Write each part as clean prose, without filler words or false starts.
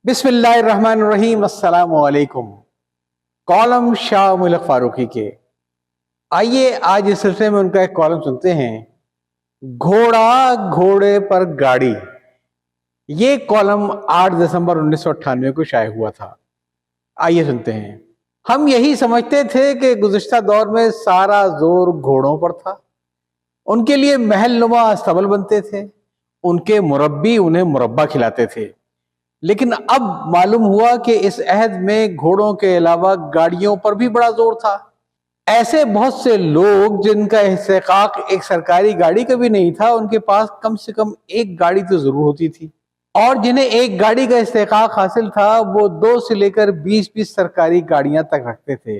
बिस्मिल्लाहिर्रहमानिर्रहीम। अस्सलाम वालेकुम। कॉलम शाह मुल्क फारूकी के, आइए आज इस सिलसिले में उनका एक कॉलम सुनते हैं, घोड़ा घोड़े पर गाड़ी। ये कॉलम 8 दिसंबर 1998 को शाये हुआ था। आइए सुनते हैं। हम यही समझते थे कि गुज़िश्ता दौर में सारा जोर घोड़ों पर था। उनके लिए महल नुमा अस्तबल बनते थे, उनके मुरब्बी उन्हें मुरब्बा खिलाते थे। लेकिन अब मालूम हुआ कि इस अहद में घोड़ों के अलावा गाड़ियों पर भी बड़ा जोर था। ऐसे बहुत से लोग जिनका इस्तेकाक एक सरकारी गाड़ी का भी नहीं था, उनके पास कम से कम एक गाड़ी तो जरूर होती थी, और जिन्हें एक गाड़ी का इस्तेकाक हासिल था वो 2 से लेकर 20-20 सरकारी गाड़ियां तक रखते थे।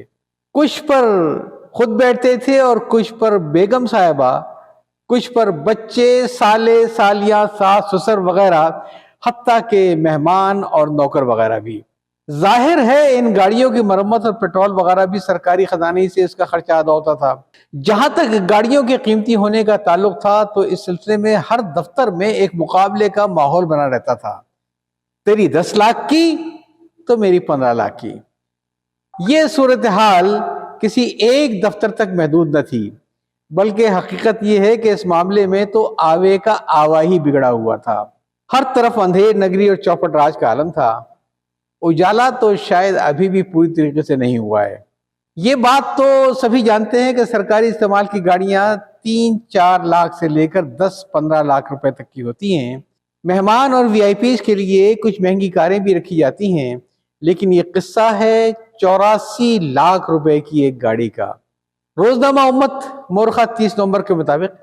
कुछ पर खुद बैठते थे और कुछ पर बेगम साहिबा, कुछ पर बच्चे, साले सालियां, सास ससुर वगैरह, हत्ता के मेहमान और नौकर वगैरह भी। जाहिर है इन गाड़ियों की मरम्मत और पेट्रोल वगैरह भी सरकारी खजाने से इसका खर्चा अदा होता था। जहां तक गाड़ियों के कीमती होने का ताल्लुक था तो इस सिलसिले में हर दफ्तर में एक मुकाबले का माहौल बना रहता था। तेरी 10 लाख की तो मेरी 15 लाख की। ये सूरत हाल किसी एक दफ्तर तक महदूद न थी, बल्कि हकीकत यह है कि इस मामले में तो आवे का आवा ही बिगड़ा हुआ था। हर तरफ अंधेर नगरी और चौपट राज का आलम था। उजाला तो शायद अभी भी पूरी तरीके से नहीं हुआ है। ये बात तो सभी जानते हैं कि सरकारी इस्तेमाल की गाड़ियां 3-4 लाख से लेकर 10-15 लाख रुपए तक की होती हैं। मेहमान और वीआईपी के लिए कुछ महंगी कारें भी रखी जाती हैं, लेकिन ये किस्सा है 84 लाख रुपए की एक गाड़ी का। रोजनामा उम्मत मोरखा 30 नवंबर के मुताबिक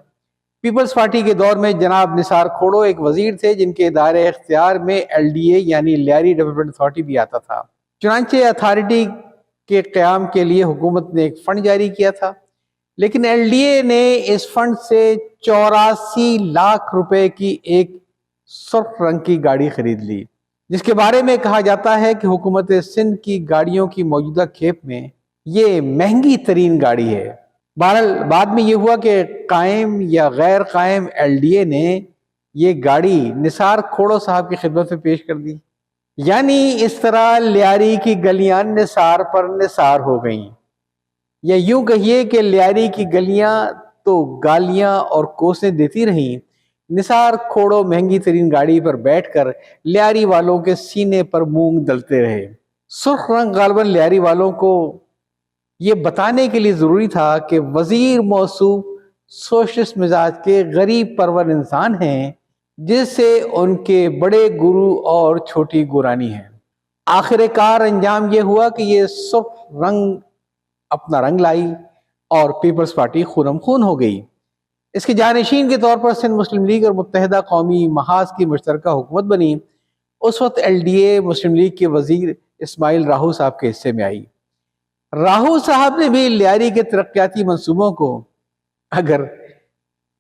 पीपल्स पार्टी के दौर में जनाब निसार खोड़ो एक वजीर थे, जिनके दायरे इख्तियार में एलडीए यानी लियारी डेवलपमेंट अथॉरिटी भी आता था। चुनांचे अथॉरिटी के क़याम के लिए हुकूमत ने एक फंड जारी किया था, लेकिन एलडीए ने इस फंड से 84 लाख रुपए की एक सुर्ख रंग की गाड़ी खरीद ली, जिसके बारे में कहा जाता है कि हुकूमत सिंध की गाड़ियों की मौजूदा खेप में ये महंगी तरीन गाड़ी है। बहरहाल बाद में ये हुआ कि कायम या गैर कायम एलडीए ने ये गाड़ी निसार खोड़ो साहब की खिदमत में पेश कर दी। यानी इस तरह लियारी की गलियां निसार पर निसार हो गईं, या यूं कहिए कि लियारी की गलियां तो गालियां और कोसें देती रहीं, निसार खोड़ो महंगी तरीन गाड़ी पर बैठकर लियारी वालों के सीने पर मूंग दलते रहे। सुर्ख रंग गालबन लियारी वालों को ये बताने के लिए जरूरी था कि वजीर मौसूफ सोशलिस्ट मिजाज के गरीब परवर इंसान हैं, जिससे उनके बड़े गुरु और छोटी गुरानी है। आखिरकार अंजाम ये हुआ कि ये सुर्ख रंग अपना रंग लाई और पीपल्स पार्टी खूनम खून हो गई। इसके जानशीन के तौर पर सिंध मुस्लिम लीग और मुत्तहिदा कौमी महाज की मुश्तरका हुकूमत बनी। उस वक्त एलडीए मुस्लिम लीग के वजीर इस्माइल राहू साहब के हिस्से में आई। राहू साहब ने भी लियारी के तरक्याती मंसूबों को, अगर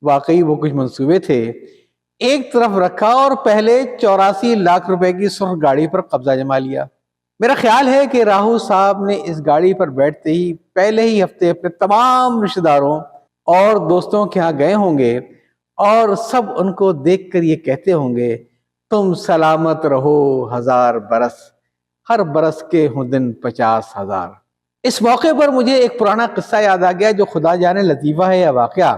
वाकई वो कुछ मंसूबे थे, एक तरफ रखा और पहले 84 लाख रुपए की सुर्ख गाड़ी पर कब्जा जमा लिया। मेरा ख्याल है कि राहू साहब ने इस गाड़ी पर बैठते ही पहले ही हफ्ते अपने तमाम रिश्तेदारों और दोस्तों के यहाँ गए होंगे और सब उनको देखकर ये कहते होंगे, तुम सलामत रहो 1000 बरस, हर बरस के हों दिन 50,000। इस मौके पर मुझे एक पुराना किस्सा याद आ गया, जो खुदा जाने लतीफ़ा है या वाक़या।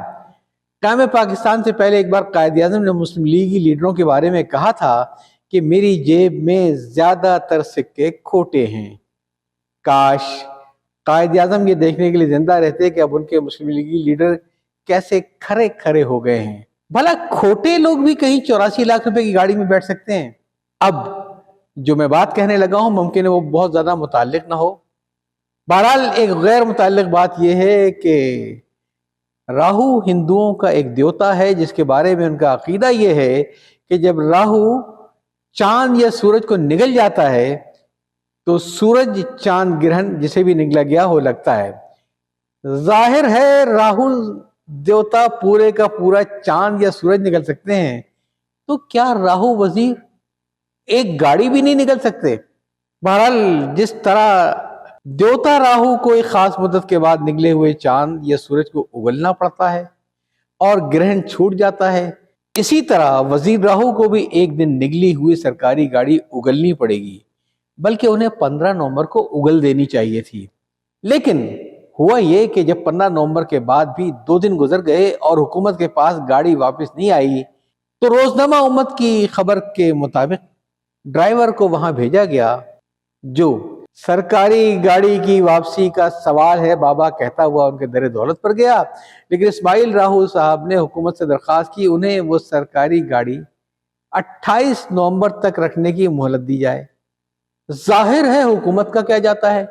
क़याम पाकिस्तान से पहले एक बार कायद-ए-आज़म ने मुस्लिम लीगी लीडरों के बारे में कहा था कि मेरी जेब में ज़्यादातर सिक्के खोटे हैं। काश कायद-ए-आज़म ये देखने के लिए जिंदा रहते कि अब उनके मुस्लिम लीगी लीडर कैसे खरे खरे हो गए हैं। भला खोटे लोग भी कहीं 84 लाख रुपए की गाड़ी में बैठ सकते हैं? अब जो मैं बात कहने लगा हूं, मुमकिन है वो बहुत ज्यादा मुताल्लिक ना हो। बहरहाल एक गैर मुताल्लिक बात यह है कि राहु हिंदुओं का एक देवता है, जिसके बारे में उनका अकीदा यह है कि जब राहु चांद या सूरज को निगल जाता है तो सूरज चांद ग्रहण जिसे भी निगला गया हो लगता है। जाहिर है राहुल देवता पूरे का पूरा चांद या सूरज निकल सकते हैं, तो क्या राहु वजीर एक गाड़ी भी नहीं निकल सकते? बहरहाल जिस तरह देवता राहु को एक खास मुद्दत के बाद निकले हुए चांद या सूरज को उगलना पड़ता है और ग्रहण छूट जाता है, اسی طرح وزیر راہو کو بھی ایک دن نگلی ہوئی سرکاری گاڑی اگلنی پڑے گی، بلکہ انہیں 15 نومبر کو اگل دینی چاہیے تھی۔ لیکن ہوا یہ کہ جب 15 نومبر کے بعد بھی 2 دن گزر گئے اور حکومت کے پاس گاڑی واپس نہیں آئی، تو روزنامہ امت کی خبر کے مطابق ڈرائیور کو وہاں بھیجا گیا، جو سرکاری گاڑی کی واپسی کا سوال ہے بابا کہتا ہوا ان کے در دولت پر گیا۔ لیکن اسماعیل راہو صاحب نے حکومت سے درخواست کی انہیں وہ سرکاری گاڑی 28 نومبر تک رکھنے کی مہلت دی جائے۔ ظاہر ہے حکومت کا کیا جاتا ہے،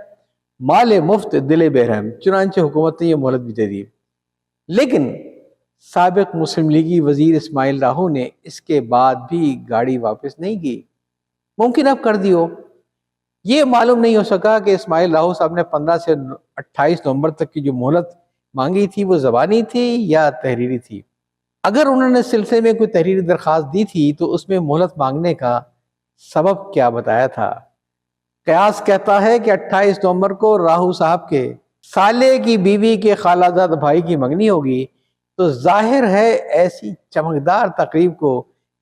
مال مفت دل بہرحم، چنانچہ حکومت نے یہ مہلت بھی دے دی۔ لیکن سابق مسلم لیگی وزیر اسماعیل راہو نے اس کے بعد بھی گاڑی واپس نہیں کی۔ ممکن اب کر دی ہو، یہ معلوم نہیں ہو سکا کہ اسماعیل راہو صاحب نے 15 سے 28 نومبر تک کی جو مہلت مانگی تھی وہ زبانی تھی یا تحریری تھی۔ اگر انہوں نے سلسلے میں کوئی تحریری درخواست دی تھی تو اس میں مہلت مانگنے کا سبب کیا بتایا تھا؟ قیاس کہتا ہے کہ 28 نومبر کو راہو صاحب کے سالے کی بیوی کے خالہ زاد بھائی کی منگنی ہوگی، تو ظاہر ہے ایسی چمکدار تقریب کو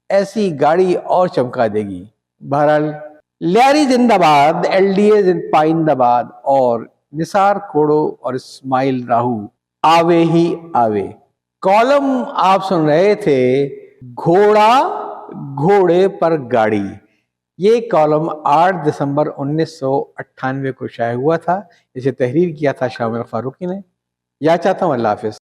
ایسی گاڑی اور چمکا دے گی۔ بہرحال لیاری زندہ باد، ایل ڈی اے پائندہ باد، اور نثار کھوڑو اور اسماعیل راہو آوے ہی آوے۔ کالم آپ سن رہے تھے گھوڑا گھوڑے پر گاڑی۔ یہ کالم 8 دسمبر 1998 کو شائع ہوا تھا، اسے تحریر کیا تھا شاہ ملک فاروقی نے۔ یاد چاہتا ہوں، اللہ حافظ۔